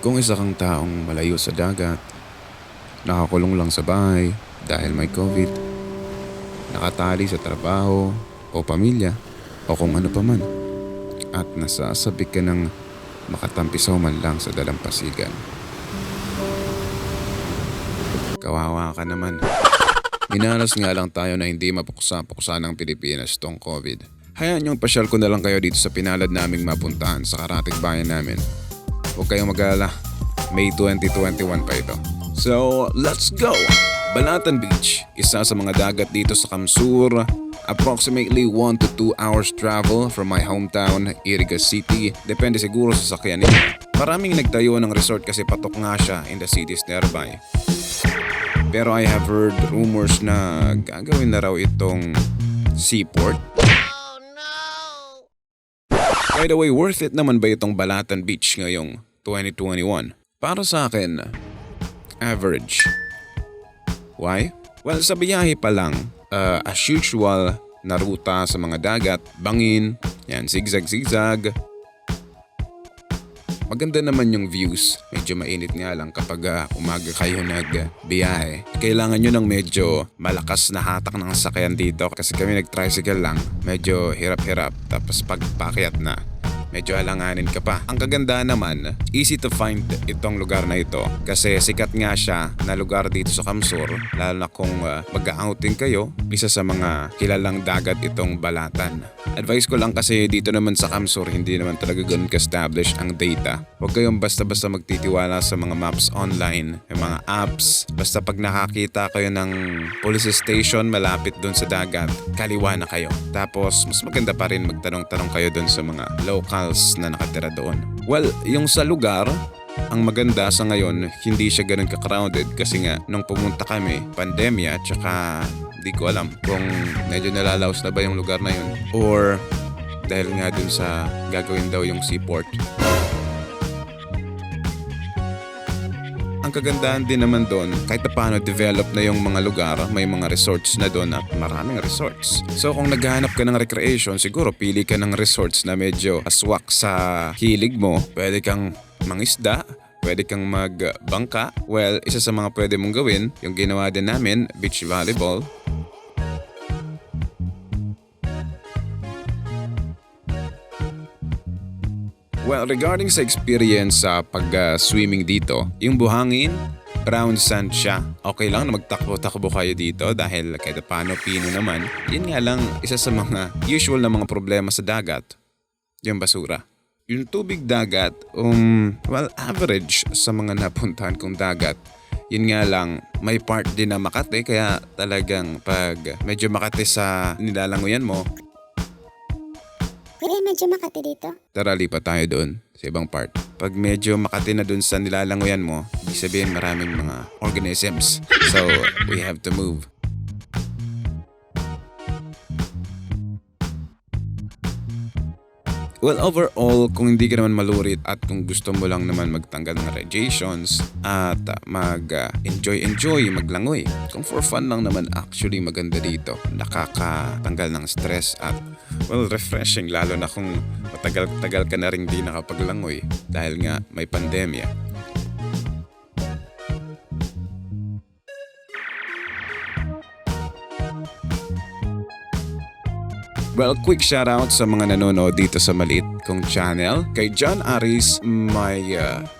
Kung isa kang taong malayo sa dagat, nakakulong lang sa bahay dahil may COVID, nakatali sa trabaho o pamilya o kung ano pa man, at nasasabik ka ng makatampisaw man lang sa dalampasigan. Kawawa ka naman. Minalas nga lang tayo na hindi mapuksa-puksa ng Pilipinas tong COVID. Hayaan yung pasyal ko na lang kayo dito sa pinalad naming mapuntahan sa karatig bayan namin. Huwag kayong mag-alala, May 2021 pa ito. So, let's go! Balatan Beach, isa sa mga dagat dito sa Camarines Sur. Approximately 1 to 2 hours travel from my hometown, Iriga City. Depende siguro sa sakyan niyo. Maraming nagtayo ng resort kasi patok nga siya in the cities nearby. Pero I have heard rumors na gagawin na raw itong seaport. Oh no! By the way, worth it naman ba itong Balatan Beach ngayong 2021? Para sa akin, average. Why? Well, sa biyahe pa lang, as usual na ruta sa mga dagat, bangin, yan, zigzag-zigzag. Maganda naman yung views. Medyo mainit nga lang kapag umaga kayo nagbiyahe. Kailangan nyo ng medyo malakas na hatak ng sasakyan dito kasi kami nag-tricycle lang. Medyo hirap-hirap. Tapos pagpakyat na, medyo alanganin ka pa. Ang kagandahan naman, easy to find itong lugar na ito kasi sikat nga siya na lugar dito sa Camarines Sur, lalo na kung mag-outing kayo, isa sa mga kilalang dagat itong Balatan. Advice ko lang kasi dito naman sa Camarines Sur, hindi naman talaga ganun ka-establish ang data. Huwag kayong basta-basta magtitiwala sa mga maps online, yung mga apps. Basta pag nakakita kayo ng police station malapit doon sa dagat, kaliwa na kayo. Tapos mas maganda pa rin magtanong-tanong kayo doon sa mga local na nakatira doon. Well, yung sa lugar, ang maganda sa ngayon, hindi siya ganun ka-crowded kasi nga nung pumunta kami, pandemya, tsaka di ko alam kung medyo nalalaos na ba yung lugar na yun or dahil nga dun sa gagawin daw yung seaport. Ang kagandahan din naman doon, kahit paano develop na yung mga lugar, may mga resorts na doon at maraming resorts. So kung naghahanap ka ng recreation, siguro pili ka ng resorts na medyo aswak sa hilig mo. Pwede kang mangisda, pwede kang magbangka. Well, isa sa mga pwede mong gawin, yung ginawa din namin, beach volleyball. Well, regarding sa experience sa pag-swimming dito, yung buhangin, brown sand siya. Okay lang na magtakbo-takbo kayo dito dahil kahit paano pino naman. Yun nga lang, isa sa mga usual na mga problema sa dagat, yung basura. Yung tubig dagat, well, average sa mga napuntahan kong dagat. Yun nga lang, may part din na Makati kaya talagang pag medyo Makati sa nilalanguyan mo, medyo Makati dito. tara lipat tayo doon sa ibang part. Pag medyo Makati na doon sa nilalanguyan mo, ibig sabihin maraming mga organisms. So, we have to move. Well, overall, kung hindi ka naman malurit at kung gusto mo lang naman magtanggal ng radiations at mag-enjoy, maglangoy. Kung for fun lang naman, actually maganda dito. Nakakatanggal ng stress at well, refreshing lalo na kung matagal-tagal ka na rin di nakapaglangoy dahil nga may pandemya. Well, quick shoutout sa mga nanonood dito sa maliit kong channel. Kay John Aris, my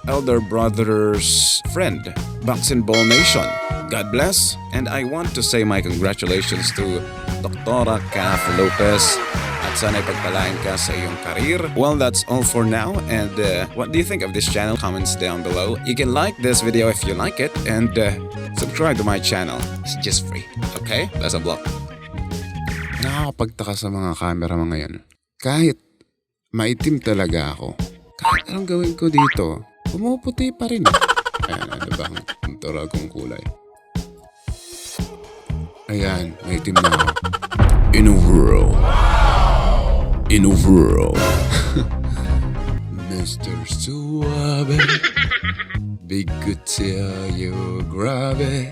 elder brother's friend, Boxing Ball Nation. God bless. And I want to say my congratulations to Dr. Caf Lopez. At sana'y pagpalain ka sa iyong career. Well, that's all for now. And what do you think of this channel? Comments down below. You can like this video if you like it. And subscribe to my channel. It's just free. Okay? That's a vlog. Nakakapagtaka sa mga camera mga ngayon. Kahit maitim talaga ako, kahit anong gawin ko dito, pumuputi pa rin. Ayan, ano ba ang turagong kulay? Ayan, maitim na ako. In a world. Mr. Suave, big good tayo, grabe.